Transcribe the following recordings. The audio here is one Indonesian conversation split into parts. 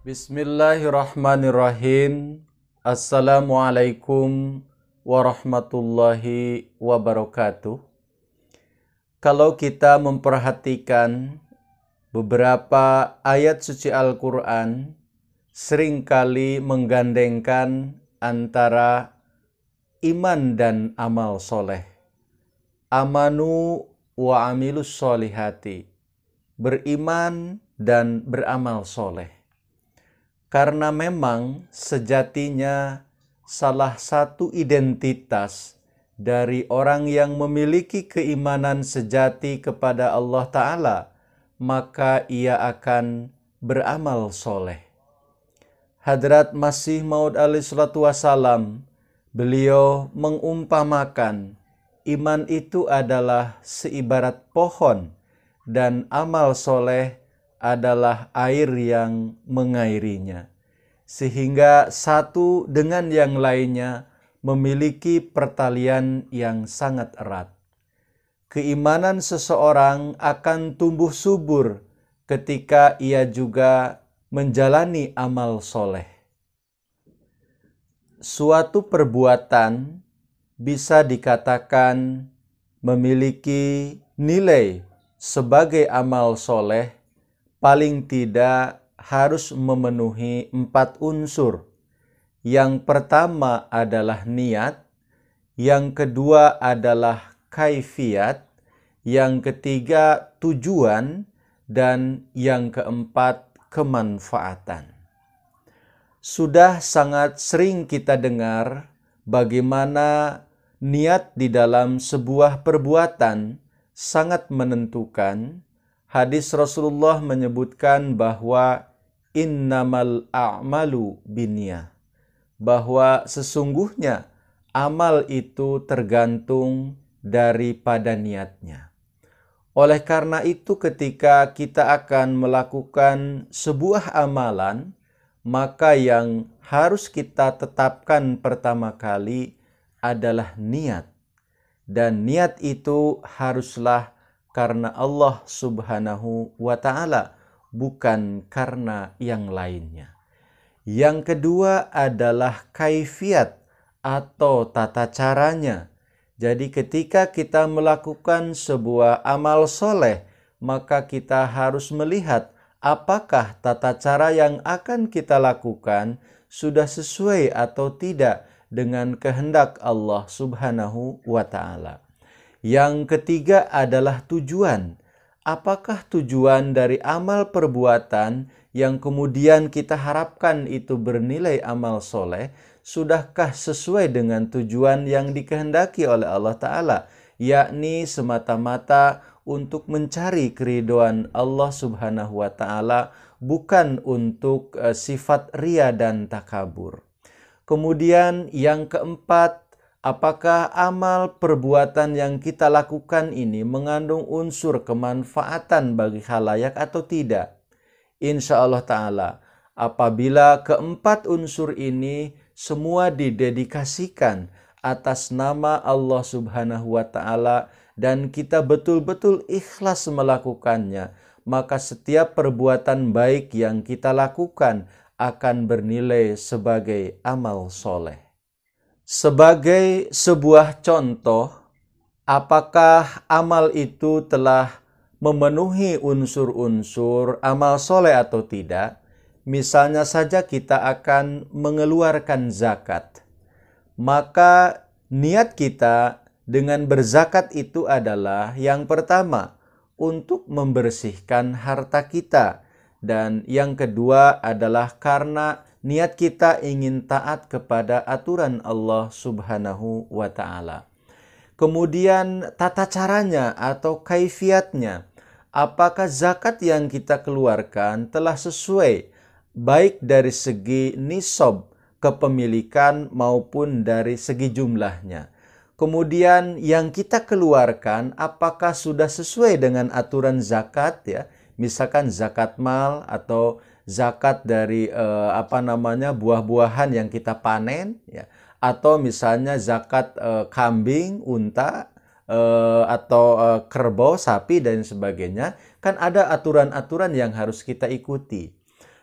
Bismillahirrahmanirrahim. Assalamualaikum warahmatullahi wabarakatuh. Kalau kita memperhatikan beberapa ayat suci Al-Quran, seringkali menggandengkan antara iman dan amal soleh. Amanu wa amilus solihati. Beriman dan beramal soleh. Karena memang sejatinya salah satu identitas dari orang yang memiliki keimanan sejati kepada Allah Ta'ala, maka ia akan beramal soleh. Hadrat Masih Maud alaihi salatu wassalam, beliau mengumpamakan iman itu adalah seibarat pohon dan amal soleh adalah air yang mengairinya, sehingga satu dengan yang lainnya memiliki pertalian yang sangat erat. Keimanan seseorang akan tumbuh subur ketika ia juga menjalani amal soleh. Suatu perbuatan bisa dikatakan memiliki nilai sebagai amal soleh paling tidak harus memenuhi 4 unsur. Yang pertama adalah niat, yang kedua adalah kaifiat, yang ketiga tujuan, dan yang keempat kemanfaatan. Sudah sangat sering kita dengar bagaimana niat di dalam sebuah perbuatan sangat menentukan. Hadis Rasulullah menyebutkan bahwa innamal a'malu binniyah, bahwa sesungguhnya amal itu tergantung daripada niatnya. Oleh karena itu ketika kita akan melakukan sebuah amalan, maka yang harus kita tetapkan pertama kali adalah niat. Dan niat itu haruslah karena Allah Subhanahu wa Ta'ala, bukan karena yang lainnya. Yang kedua adalah kaifiat atau tata caranya. Jadi ketika kita melakukan sebuah amal soleh, maka kita harus melihat apakah tata cara yang akan kita lakukan sudah sesuai atau tidak dengan kehendak Allah Subhanahu wa Ta'ala. Yang ketiga adalah tujuan. Apakah tujuan dari amal perbuatan yang kemudian kita harapkan itu bernilai amal soleh, sudahkah sesuai dengan tujuan yang dikehendaki oleh Allah Ta'ala, yakni semata-mata untuk mencari keridhaan Allah Subhanahu wa Ta'ala, bukan untuk sifat ria dan takabur. Kemudian yang keempat, apakah amal perbuatan yang kita lakukan ini mengandung unsur kemanfaatan bagi khalayak atau tidak? Insya Allah Ta'ala, apabila keempat unsur ini semua didedikasikan atas nama Allah Subhanahu wa Ta'ala dan kita betul-betul ikhlas melakukannya, maka setiap perbuatan baik yang kita lakukan akan bernilai sebagai amal soleh. Sebagai sebuah contoh, apakah amal itu telah memenuhi unsur-unsur amal soleh atau tidak? Misalnya saja kita akan mengeluarkan zakat. Maka niat kita dengan berzakat itu adalah yang pertama, untuk membersihkan harta kita. Dan yang kedua adalah karena niat kita ingin taat kepada aturan Allah Subhanahu wa Ta'ala. Kemudian tata caranya atau kaifiatnya. Apakah zakat yang kita keluarkan telah sesuai baik dari segi nisab kepemilikan maupun dari segi jumlahnya. Kemudian yang kita keluarkan apakah sudah sesuai dengan aturan zakat ya? Misalkan zakat mal atau zakat dari buah-buahan yang kita panen ya, atau misalnya zakat kambing, unta atau kerbau, sapi dan sebagainya, kan ada aturan-aturan yang harus kita ikuti.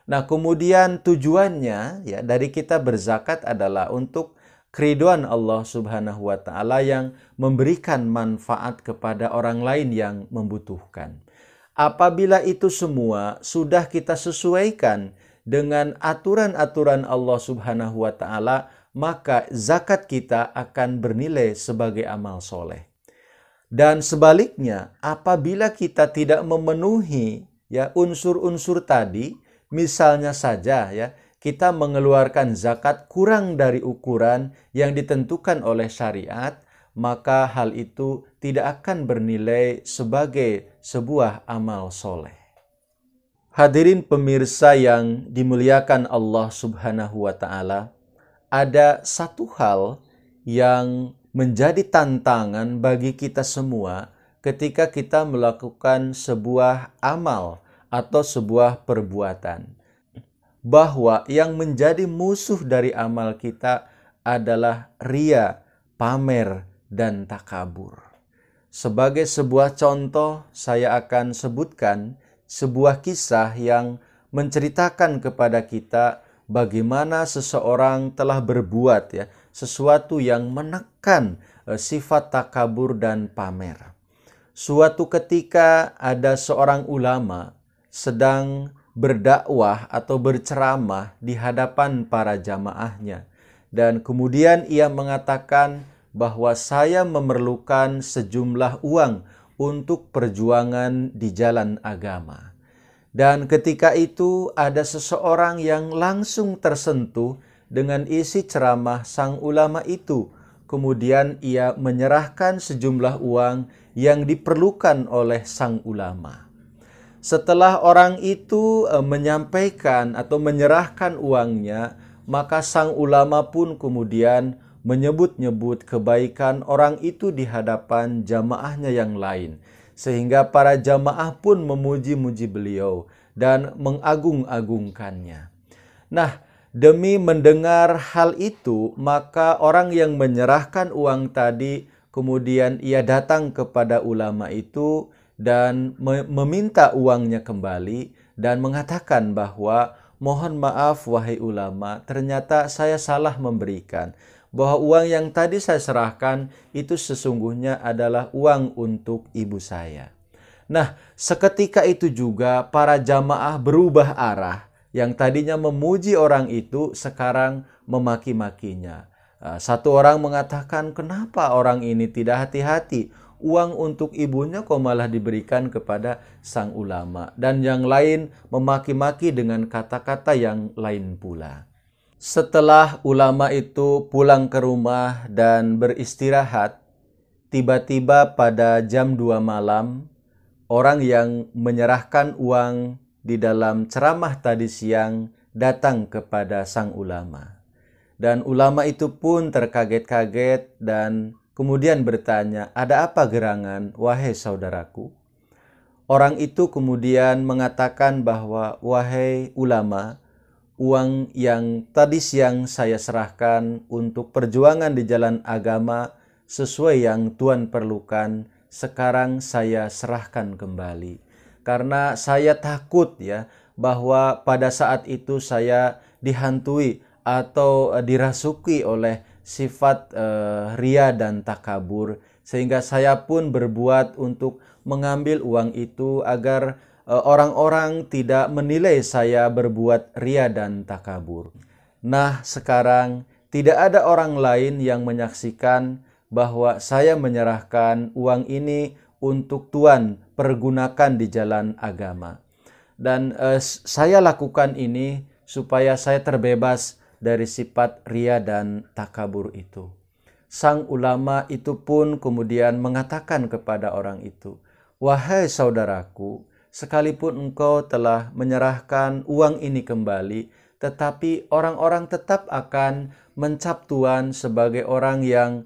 Nah, kemudian tujuannya ya dari kita berzakat adalah untuk keriduan Allah Subhanahu wa taala yang memberikan manfaat kepada orang lain yang membutuhkan. Apabila itu semua sudah kita sesuaikan dengan aturan-aturan Allah Subhanahu wa taala, maka zakat kita akan bernilai sebagai amal soleh. Dan sebaliknya, apabila kita tidak memenuhi ya unsur-unsur tadi, misalnya saja ya, kita mengeluarkan zakat kurang dari ukuran yang ditentukan oleh syariat, maka hal itu tidak akan bernilai sebagai sebuah amal soleh. Hadirin pemirsa yang dimuliakan Allah Subhanahu wa taala, ada satu hal yang menjadi tantangan bagi kita semua ketika kita melakukan sebuah amal atau sebuah perbuatan. Bahwa yang menjadi musuh dari amal kita adalah ria, pamer, dan takabur. Sebagai sebuah contoh, saya akan sebutkan sebuah kisah yang menceritakan kepada kita bagaimana seseorang telah berbuat ya sesuatu yang menekan sifat takabur dan pamer. Suatu ketika ada seorang ulama sedang berdakwah atau berceramah di hadapan para jamaahnya, dan kemudian ia mengatakan bahwa saya memerlukan sejumlah uang untuk perjuangan di jalan agama. Dan ketika itu ada seseorang yang langsung tersentuh dengan isi ceramah sang ulama itu. Kemudian ia menyerahkan sejumlah uang yang diperlukan oleh sang ulama. Setelah orang itu menyampaikan atau menyerahkan uangnya, maka sang ulama pun kemudian menyebut-nyebut kebaikan orang itu di hadapan jamaahnya yang lain. Sehingga para jamaah pun memuji-muji beliau dan mengagung-agungkannya. Nah, demi mendengar hal itu, maka orang yang menyerahkan uang tadi kemudian ia datang kepada ulama itu dan meminta uangnya kembali dan mengatakan bahwa mohon maaf wahai ulama, ternyata saya salah memberikan. Bahwa uang yang tadi saya serahkan itu sesungguhnya adalah uang untuk ibu saya. Nah, seketika itu juga para jamaah berubah arah. Yang tadinya memuji orang itu sekarang memaki-makinya. Satu orang mengatakan, kenapa orang ini tidak hati-hati? Uang untuk ibunya kok malah diberikan kepada sang ulama. Dan yang lain memaki-maki dengan kata-kata yang lain pula. Setelah ulama itu pulang ke rumah dan beristirahat, tiba-tiba pada jam 2 malam, orang yang menyerahkan uang di dalam ceramah tadi siang datang kepada sang ulama. Dan ulama itu pun terkaget-kaget dan kemudian bertanya, ada apa gerangan, wahai saudaraku? Orang itu kemudian mengatakan bahwa, wahai ulama, uang yang tadi siang saya serahkan untuk perjuangan di jalan agama sesuai yang Tuhan perlukan, sekarang saya serahkan kembali. Karena saya takut ya bahwa pada saat itu saya dihantui atau dirasuki oleh sifat ria dan takabur, sehingga saya pun berbuat untuk mengambil uang itu agar orang-orang tidak menilai saya berbuat ria dan takabur. Nah, sekarang tidak ada orang lain yang menyaksikan bahwa saya menyerahkan uang ini untuk Tuhan pergunakan di jalan agama. Dan saya lakukan ini supaya saya terbebas dari sifat ria dan takabur itu. Sang ulama itu pun kemudian mengatakan kepada orang itu, wahai saudaraku, sekalipun engkau telah menyerahkan uang ini kembali, tetapi orang-orang tetap akan mencap Tuhan sebagai orang yang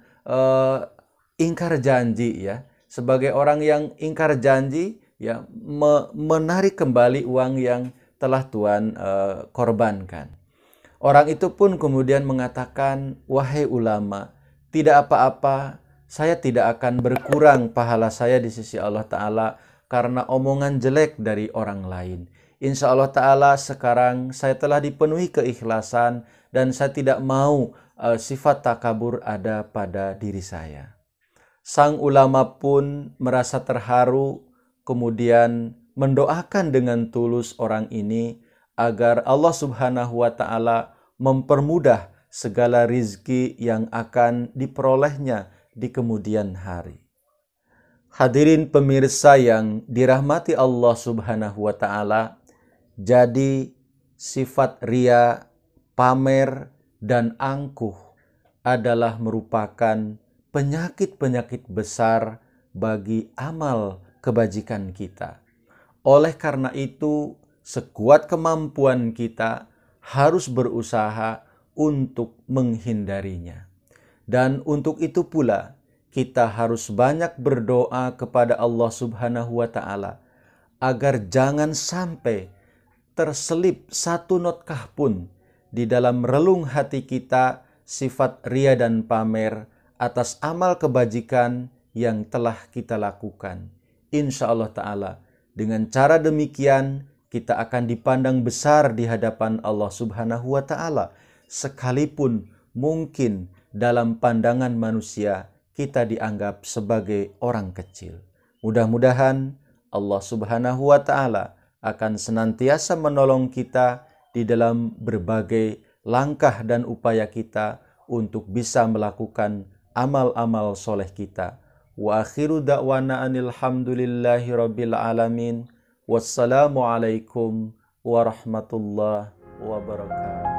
ingkar janji ya. Sebagai orang yang ingkar janji ya, menarik kembali uang yang telah Tuhan korbankan. Orang itu pun kemudian mengatakan, wahai ulama, tidak apa-apa, saya tidak akan berkurang pahala saya di sisi Allah Ta'ala karena omongan jelek dari orang lain. Insya Allah Ta'ala sekarang saya telah dipenuhi keikhlasan dan saya tidak mau sifat takabur ada pada diri saya. Sang ulama pun merasa terharu, kemudian mendoakan dengan tulus orang ini agar Allah Subhanahu wa Ta'ala mempermudah segala rizki yang akan diperolehnya di kemudian hari. Hadirin pemirsa yang dirahmati Allah Subhanahu wa Ta'ala, jadi sifat ria, pamer, dan angkuh adalah merupakan penyakit-penyakit besar bagi amal kebajikan kita. Oleh karena itu, sekuat kemampuan kita harus berusaha untuk menghindarinya. Dan untuk itu pula, kita harus banyak berdoa kepada Allah Subhanahu wa Ta'ala agar jangan sampai terselip satu notkah pun di dalam relung hati kita sifat ria dan pamer atas amal kebajikan yang telah kita lakukan. Insya Allah Ta'ala, dengan cara demikian kita akan dipandang besar di hadapan Allah Subhanahu wa Ta'ala, sekalipun mungkin dalam pandangan manusia kita dianggap sebagai orang kecil. Mudah-mudahan Allah Subhanahu wa Ta'ala akan senantiasa menolong kita di dalam berbagai langkah dan upaya kita untuk bisa melakukan amal-amal soleh kita. Wa akhiru da'wana anil hamdulillahi rabbil alamin. Wassalamualaikum warahmatullahi wabarakatuh.